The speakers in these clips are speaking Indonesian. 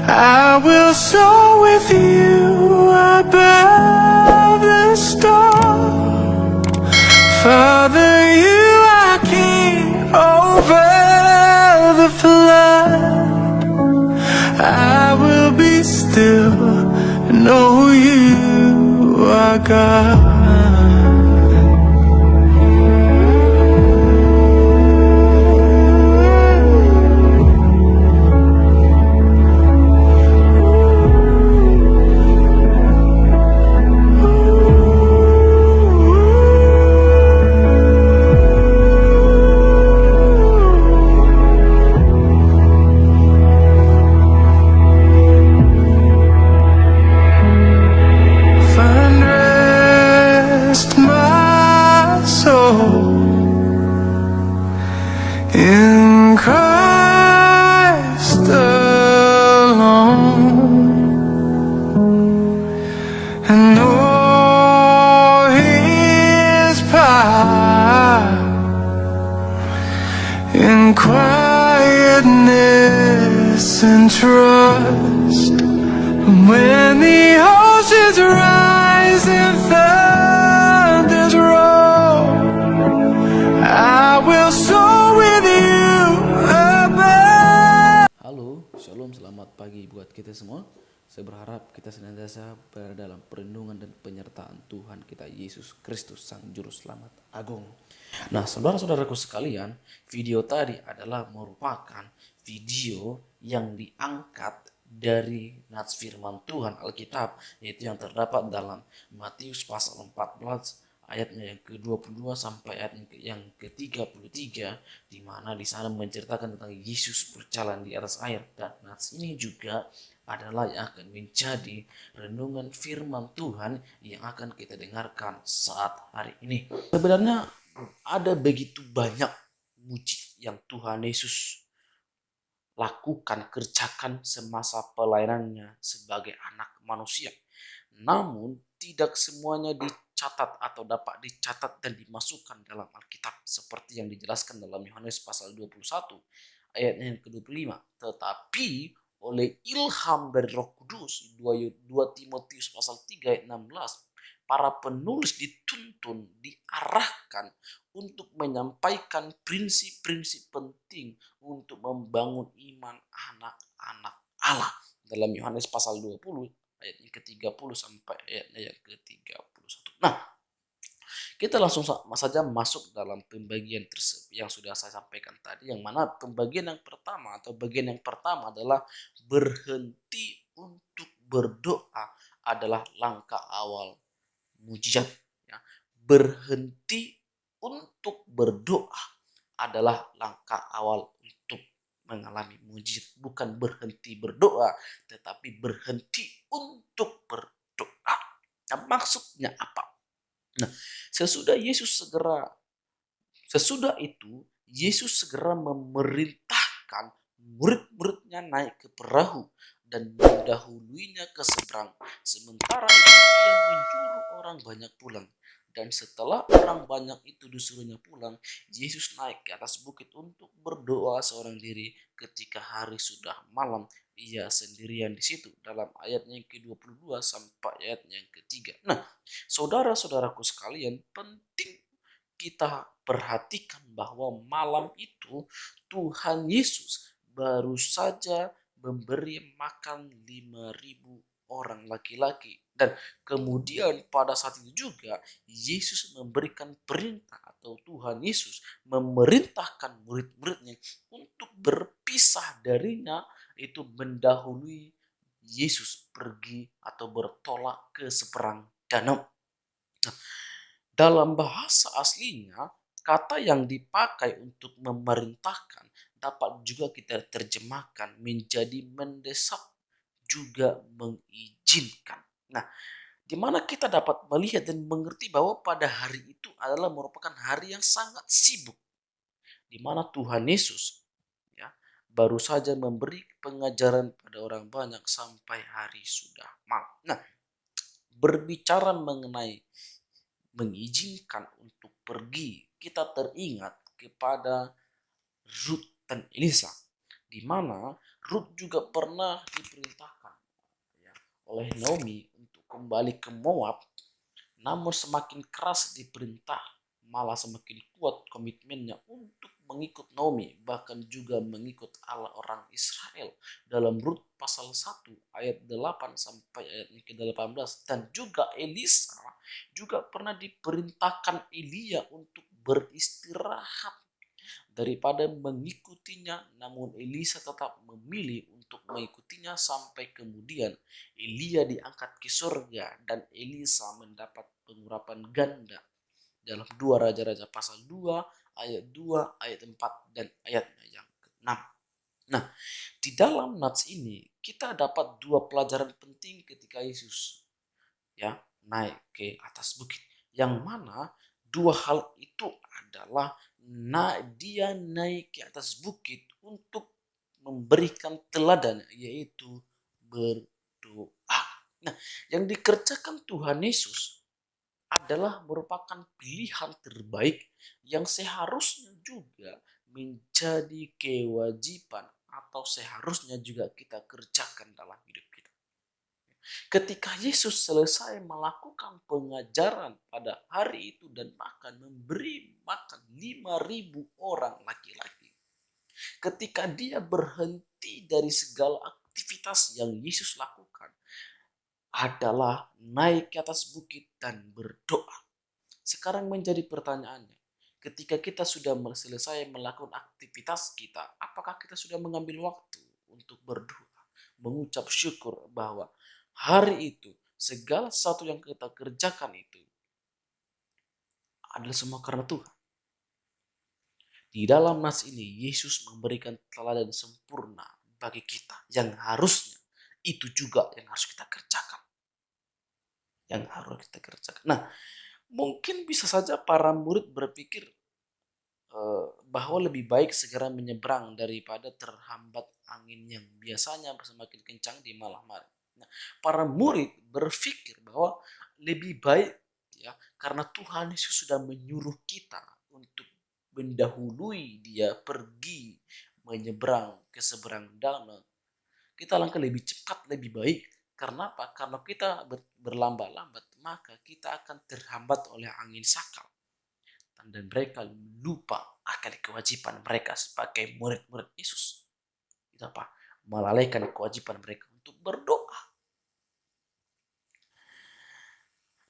I will soar with you above the storm. Father, you are king over the flood. I will be still and know you are God. Find rest, my soul, in Christ alone, and know His power in quietness and trust. When the oceans rise and thunders roll, I will soar with you above. Halo, shalom, selamat pagi buat kita semua. Saya berharap kita senantiasa berada dalam perlindungan dan penyertaan Tuhan kita Yesus Kristus, Sang Juru Selamat Agung. Nah, saudara-saudaraku sekalian, video tadi adalah merupakan video yang diangkat dari nats firman Tuhan Alkitab, yaitu yang terdapat dalam Matius pasal 14 ayatnya yang ke-22 sampai ayat yang ke-33, di mana di sana menceritakan tentang Yesus berjalan di atas air. Dan nats ini juga adalah yang akan menjadi renungan firman Tuhan yang akan kita dengarkan saat hari ini. Sebenarnya ada begitu banyak mujizat yang Tuhan Yesus lakukan, kerjakan semasa pelayanannya sebagai anak manusia. Namun tidak semuanya dicatat atau dapat dicatat dan dimasukkan dalam Alkitab seperti yang dijelaskan dalam Yohanes pasal 21 ayat yang ke-25. Tetapi oleh ilham dari Roh Kudus, 2 Timotius pasal 3 ayat 16, para penulis dituntun, diarahkan untuk menyampaikan prinsip-prinsip penting untuk membangun iman anak-anak Allah. Dalam Yohanes pasal 20 ayat yang ke-30 sampai ayat yang ke-31. Nah, kita langsung saja masuk dalam pembagian tersebut yang sudah saya sampaikan tadi, yang mana pembagian yang pertama atau bagian yang pertama adalah berhenti untuk berdoa adalah langkah awal mujizat. Ya. Berhenti untuk berdoa adalah langkah awal untuk mengalami mujizat. Bukan berhenti berdoa, tetapi berhenti untuk berdoa. Nah, maksudnya apa? Nah, sesudah itu Yesus segera memerintahkan murid-muridnya naik ke perahu dan mendahuluinya ke seberang. Sementara itu dia menyuruh orang banyak pulang. Dan setelah orang banyak itu disuruhnya pulang, Yesus naik ke atas bukit untuk berdoa seorang diri. Ketika hari sudah malam, ia sendirian di situ. Dalam ayatnya yang ke-22 sampai ayatnya yang ke-3. Nah, saudara-saudaraku sekalian, penting kita perhatikan bahwa malam itu Tuhan Yesus baru saja memberi makan 5.000 orang laki-laki. Dan kemudian pada saat itu juga Yesus memberikan perintah, atau Tuhan Yesus memerintahkan murid-muridnya untuk berpisah darinya, itu mendahului Yesus pergi atau bertolak ke seberang danau. Nah, dalam bahasa aslinya, kata yang dipakai untuk memerintahkan dapat juga kita terjemahkan menjadi mendesak, juga mengizinkan. Nah, di mana kita dapat melihat dan mengerti bahwa pada hari itu adalah merupakan hari yang sangat sibuk, di mana Tuhan Yesus ya baru saja memberi pengajaran pada orang banyak sampai hari sudah malam. Nah, berbicara mengenai mengizinkan untuk pergi, kita teringat kepada Ruth dan Elisa, di mana Ruth juga pernah diperintahkan ya, oleh Naomi untuk kembali ke Moab, namun semakin keras diperintah, malah semakin kuat komitmennya untuk mengikut Naomi, bahkan juga mengikut Allah orang Israel. Dalam Rut pasal 1 ayat 8 sampai ayat ke-18. Dan juga Elisa juga pernah diperintahkan Elia untuk beristirahat daripada mengikutinya, namun Elisa tetap memilih untuk mengikutinya sampai kemudian Elia diangkat ke surga dan Elisa mendapat pengurapan ganda dalam 2 Raja-Raja pasal 2 ayat 2, ayat 4 dan ayatnya yang ke-6. Nah, di dalam nats ini kita dapat 2 pelajaran penting ketika Yesus ya naik ke atas bukit, yang mana 2 hal itu adalah dia naik ke atas bukit untuk memberikan teladan, yaitu berdoa. Nah, yang dikerjakan Tuhan Yesus adalah merupakan pilihan terbaik yang seharusnya juga menjadi kewajiban atau seharusnya juga kita kerjakan dalam hidup kita. Ketika Yesus selesai melakukan pengajaran pada hari itu dan memberi makan 5.000 orang laki-laki. Ketika dia berhenti dari segala aktivitas yang Yesus lakukan adalah naik ke atas bukit dan berdoa. Sekarang menjadi pertanyaannya, ketika kita sudah selesai melakukan aktivitas kita, apakah kita sudah mengambil waktu untuk berdoa, mengucap syukur bahwa hari itu segala sesuatu yang kita kerjakan itu adalah semua karena Tuhan. Di dalam nas ini Yesus memberikan teladan sempurna bagi kita yang harusnya itu juga yang harus kita kerjakan. Nah, mungkin bisa saja para murid berpikir bahwa lebih baik segera menyeberang daripada terhambat angin yang biasanya semakin kencang di malam hari. Nah, para murid berpikir bahwa lebih baik ya, karena Tuhan Yesus sudah menyuruh kita untuk mendahului dia pergi menyeberang ke seberang danau. Kita langkah lebih cepat, lebih baik. Karena apa? Karena kita berlambat-lambat, maka kita akan terhambat oleh angin sakal. Dan mereka lupa akan kewajiban mereka sebagai murid-murid Yesus. Itu apa? Melalaikan kewajiban mereka untuk berdoa.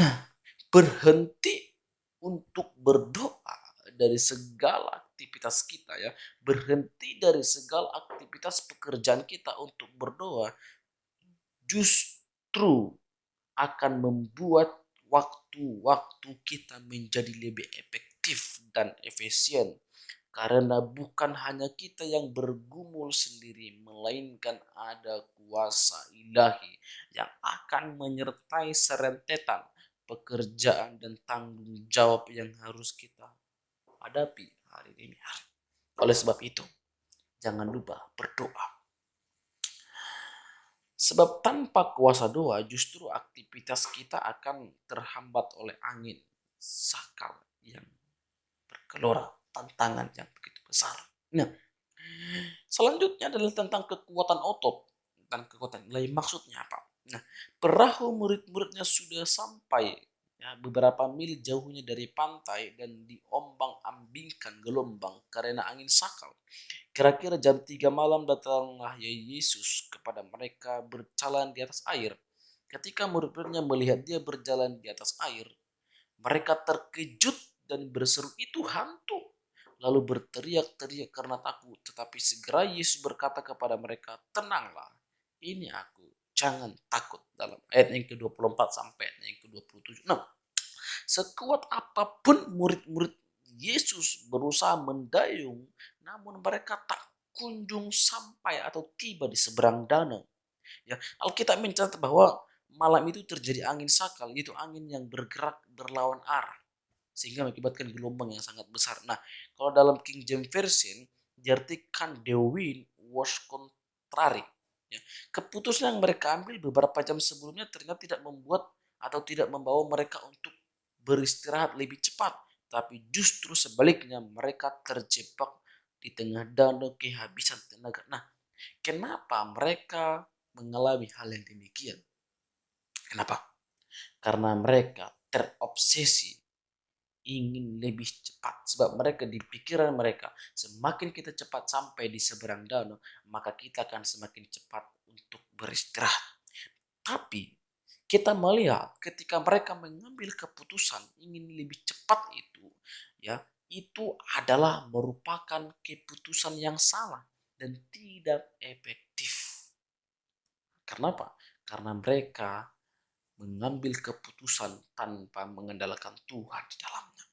Nah, berhenti untuk berdoa dari segala aktivitas kita ya, berhenti dari segala aktivitas pekerjaan kita untuk berdoa justru akan membuat waktu-waktu kita menjadi lebih efektif dan efisien. Karena bukan hanya kita yang bergumul sendiri, melainkan ada kuasa ilahi yang akan menyertai serentetan pekerjaan dan tanggung jawab yang harus kita hadapi hari demi hari. Oleh sebab itu, jangan lupa berdoa. Sebab tanpa kuasa doa justru aktivitas kita akan terhambat oleh angin sakal yang bergelora, tantangan yang begitu besar. Nah, selanjutnya adalah tentang kekuatan otot dan kekuatan lain. Maksudnya apa? Nah, perahu murid-muridnya sudah sampai ya, beberapa mil jauhnya dari pantai dan diombang-ambingkan gelombang karena angin sakal. Kira-kira jam 3 malam datanglah Yesus kepada mereka berjalan di atas air. Ketika murid-muridnya melihat dia berjalan di atas air, mereka terkejut dan berseru, "Itu hantu!" Lalu berteriak-teriak karena takut. Tetapi segera Yesus berkata kepada mereka, "Tenanglah, ini aku, jangan takut." Dalam ayat yang ke-24 sampai ayat yang ke-27. Nah, sekuat apapun murid-murid Yesus berusaha mendayung, namun mereka tak kunjung sampai atau tiba di seberang danau. Ya, Alkitab mencatat bahwa malam itu terjadi angin sakal, yaitu angin yang bergerak berlawan arah, sehingga mengakibatkan gelombang yang sangat besar. Nah, kalau dalam King James Version diartikan the wind was contrary. Ya, keputusan yang mereka ambil beberapa jam sebelumnya ternyata tidak membuat atau tidak membawa mereka untuk beristirahat lebih cepat, tapi justru sebaliknya mereka terjebak di tengah danau kehabisan tenaga. Nah, Kenapa mereka mengalami hal yang demikian? Kenapa? Karena mereka terobsesi ingin lebih cepat. Sebab mereka di pikiran mereka, semakin kita cepat sampai di seberang danau, maka kita akan semakin cepat untuk beristirahat. Tapi kita melihat ketika mereka mengambil keputusan ingin lebih cepat itu, ya, itu adalah merupakan keputusan yang salah dan tidak efektif. Karena apa? Karena mereka mengambil keputusan tanpa mengandalkan Tuhan di dalamnya.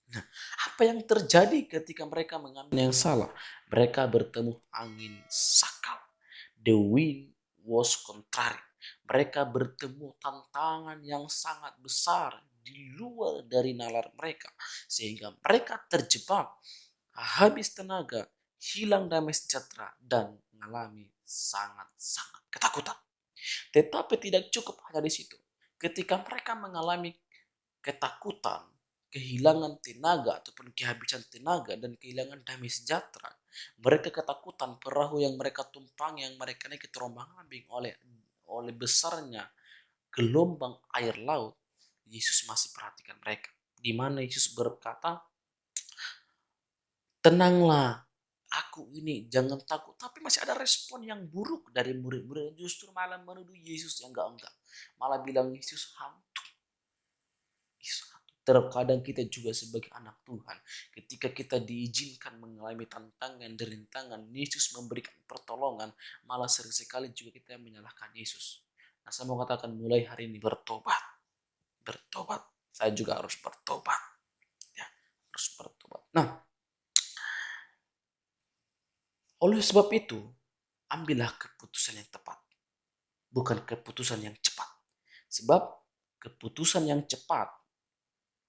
Nah, apa yang terjadi ketika mereka mengambil yang salah? Mereka bertemu angin sakal. The wind was contrary. Mereka bertemu tantangan yang sangat besar di luar dari nalar mereka. Sehingga mereka terjebak, habis tenaga, hilang damai sejahtera, dan mengalami sangat-sangat ketakutan. Tetapi tidak cukup hanya di situ. Ketika mereka mengalami ketakutan, kehilangan tenaga ataupun kehabisan tenaga dan kehilangan damai sejahtera, mereka ketakutan perahu yang mereka tumpang, yang mereka naiki terombang-ambing oleh besarnya gelombang air laut. Yesus masih perhatikan mereka. Di mana Yesus berkata, tenanglah, aku ini, jangan takut. Tapi masih ada respon yang buruk dari murid-murid, justru malah menuduh Yesus yang enggak. Malah bilang Yesus hantu. Terkadang kita juga sebagai anak Tuhan, ketika kita diizinkan mengalami tantangan dan rintangan, Yesus memberikan pertolongan, malah sering sekali juga kita menyalahkan Yesus. Nah, saya mau katakan mulai hari ini bertobat. Bertobat. Saya juga harus bertobat. Ya, harus bertobat. Nah, oleh sebab itu, ambillah keputusan yang tepat, bukan keputusan yang cepat. Sebab keputusan yang cepat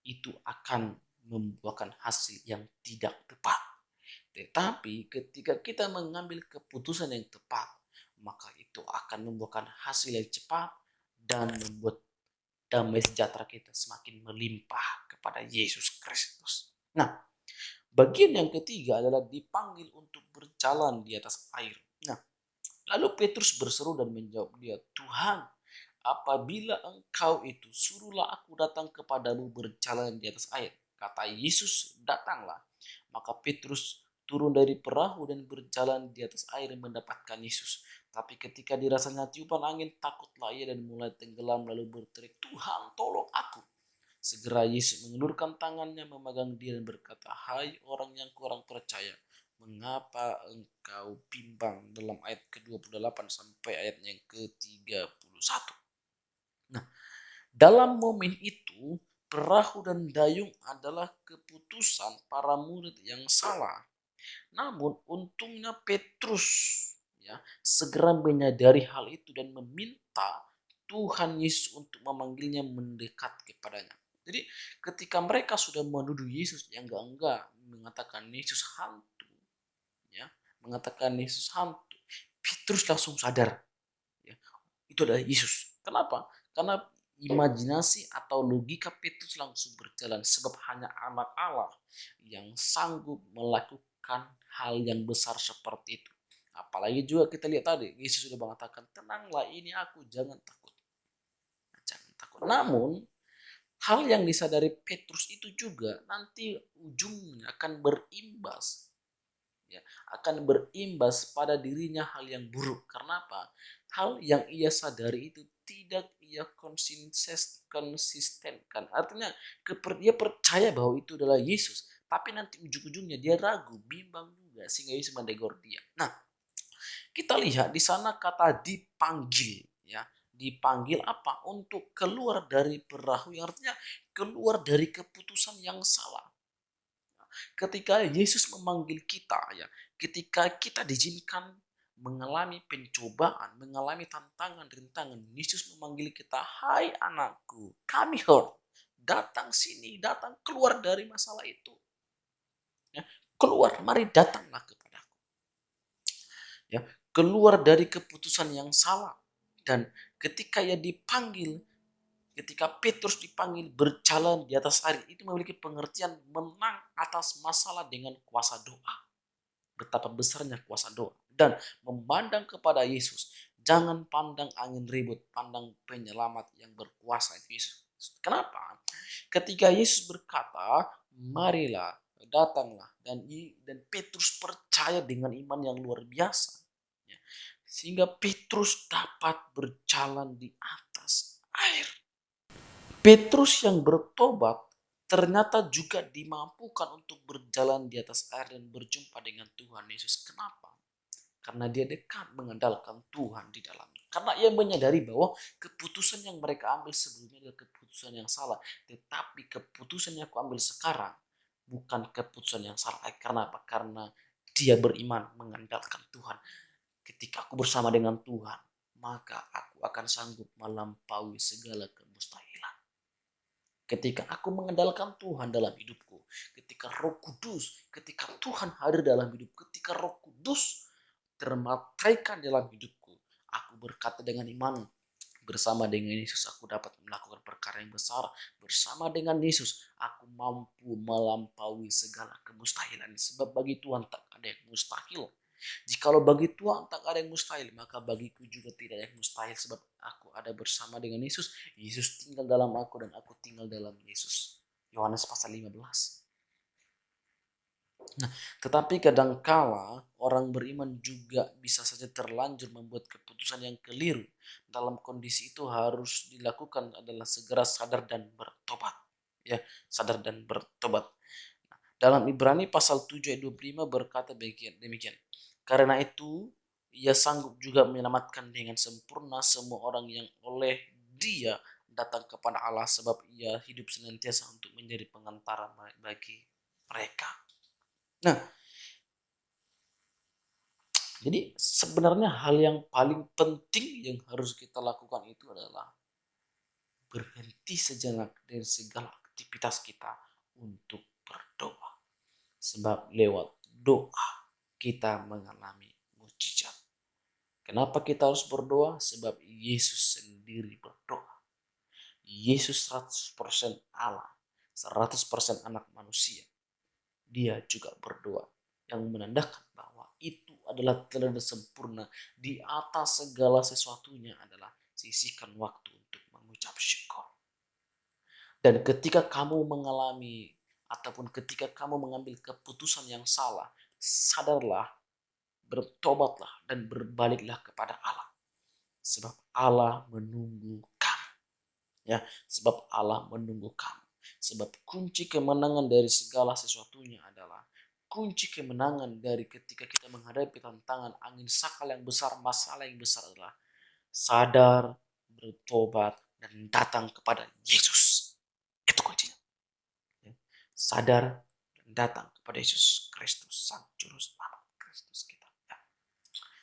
itu akan membuahkan hasil yang tidak tepat. Tetapi ketika kita mengambil keputusan yang tepat, maka itu akan membuahkan hasil yang cepat dan membuat damai sejahtera kita semakin melimpah kepada Yesus Kristus. Nah, bagian yang ketiga adalah dipanggil untuk berjalan di atas air. Nah, lalu Petrus berseru dan menjawab dia, Tuhan, apabila engkau itu, suruhlah aku datang kepadamu berjalan di atas air. Kata Yesus, datanglah. Maka Petrus turun dari perahu dan berjalan di atas air mendapatkan Yesus. Tapi ketika dirasanya tiupan angin, takutlah ia dan mulai tenggelam lalu berteriak, Tuhan, tolong aku. Segera Yesus mengulurkan tangannya memegang dia dan berkata, hai orang yang kurang percaya, mengapa engkau bimbang? Dalam ayat ke-28 sampai ayat yang ke-31. Nah, dalam momen itu, perahu dan dayung adalah keputusan para murid yang salah. Namun untungnya Petrus, ya, segera menyadari hal itu dan meminta Tuhan Yesus untuk memanggilnya mendekat kepadanya. Jadi ketika mereka sudah menuduh Yesus yang enggak mengatakan Yesus hantu, ya, mengatakan Yesus hantu, Petrus langsung sadar, ya, itu adalah Yesus. Kenapa? Karena imajinasi atau logika Petrus langsung berjalan, sebab hanya anak Allah yang sanggup melakukan hal yang besar seperti itu. Apalagi juga kita lihat tadi, Yesus sudah mengatakan, tenanglah, ini aku, jangan takut. Jangan takut. Namun, hal yang disadari Petrus itu juga nanti ujungnya akan berimbas. Ya, akan berimbas pada dirinya hal yang buruk. Karena apa? Hal yang ia sadari itu tidak ia konsistenkan. Artinya dia percaya bahwa itu adalah Yesus, tapi nanti ujung-ujungnya dia ragu, bimbang juga, sehingga Yesus menegur dia. Nah, kita lihat di sana kata dipanggil, ya. Dipanggil apa? Untuk keluar dari perahu, yang artinya keluar dari keputusan yang salah. Ketika Yesus memanggil kita, ya, ketika kita diizinkan mengalami pencobaan, mengalami tantangan, rintangan, Yesus memanggil kita, hai anakku, come here, datang sini, datang keluar dari masalah itu. Ya, keluar, mari datanglah kepadaku. Ya, keluar dari keputusan yang salah. Dan ketika ia dipanggil, ketika Petrus dipanggil berjalan di atas air, itu memiliki pengertian menang atas masalah dengan kuasa doa. Betapa besarnya kuasa doa. dan memandang kepada Yesus. Jangan pandang angin ribut, pandang penyelamat yang berkuasa itu Yesus. Kenapa? Ketika Yesus berkata, marilah, datanglah, dan Petrus percaya dengan iman yang luar biasa. Sehingga Petrus dapat berjalan di atas air. Petrus yang bertobat ternyata juga dimampukan untuk berjalan di atas air dan berjumpa dengan Tuhan Yesus. Kenapa? Karena dia dekat mengandalkan Tuhan di dalamnya. Karena ia menyadari bahwa keputusan yang mereka ambil sebelumnya adalah keputusan yang salah. Tetapi keputusan yang aku ambil sekarang bukan keputusan yang salah. Karena apa? Karena dia beriman mengandalkan Tuhan. Ketika aku bersama dengan Tuhan, maka aku akan sanggup melampaui segala kemustahilan. Ketika aku mengandalkan Tuhan dalam hidupku, ketika Roh Kudus, ketika Tuhan hadir dalam hidup, ketika Roh Kudus termataikan dalam hidupku, aku berkata dengan iman, bersama dengan Yesus aku dapat melakukan perkara yang besar. Bersama dengan Yesus aku mampu melampaui segala kemustahilan. Sebab bagi Tuhan tak ada yang mustahil. Jikalau bagi Tuhan tak ada yang mustahil, maka bagiku juga tidak ada yang mustahil. Sebab aku ada bersama dengan Yesus. Yesus tinggal dalam aku dan aku tinggal dalam Yesus. Yohanes pasal 15. Nah, tetapi kadangkala orang beriman juga bisa saja terlanjur membuat keputusan yang keliru. Dalam kondisi itu harus dilakukan adalah segera sadar dan bertobat. Ya, sadar dan bertobat. Nah, dalam Ibrani pasal 7 ayat 25 berkata demikian. Karena itu ia sanggup juga menyelamatkan dengan sempurna semua orang yang oleh dia datang kepada Allah, sebab ia hidup senantiasa untuk menjadi pengantara bagi mereka. Nah, jadi sebenarnya hal yang paling penting yang harus kita lakukan itu adalah berhenti sejenak dari segala aktivitas kita untuk berdoa. Sebab lewat doa kita mengalami mukjizat. Kenapa kita harus berdoa? Sebab Yesus sendiri berdoa. Yesus 100% Allah, 100% anak manusia. Dia juga berdoa, yang menandakan bahwa itu adalah teladan sempurna. Di atas segala sesuatunya adalah sisihkan waktu untuk mengucap syukur. Dan ketika kamu mengalami ataupun ketika kamu mengambil keputusan yang salah, sadarlah, bertobatlah, dan berbaliklah kepada Allah. Sebab Allah menunggu kamu. Ya, sebab Allah menunggu kamu. Sebab kunci kemenangan dari segala sesuatunya adalah kunci kemenangan dari ketika kita menghadapi tantangan, angin sakal yang besar, masalah yang besar adalah sadar, bertobat, dan datang kepada Yesus. Itu kuncinya. Sadar dan datang kepada Yesus Kristus, Sang Juru Selamat, Kristus kita. Ya.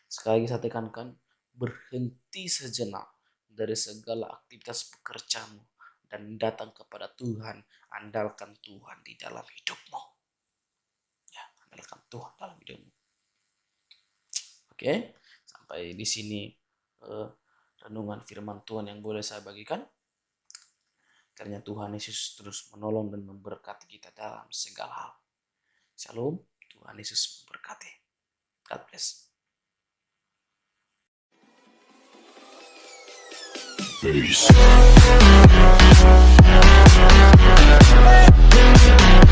Sekali lagi saya tekankan, berhenti sejenak dari segala aktivitas pekerjaanmu dan datang kepada Tuhan. Andalkan Tuhan di dalam hidupmu. Ya, andalkan Tuhan dalam hidupmu. Oke, sampai di sini renungan firman Tuhan yang boleh saya bagikan. Karena Tuhan Yesus terus menolong dan memberkati kita dalam segala hal. Shalom, Tuhan Yesus memberkati. God bless. Peace.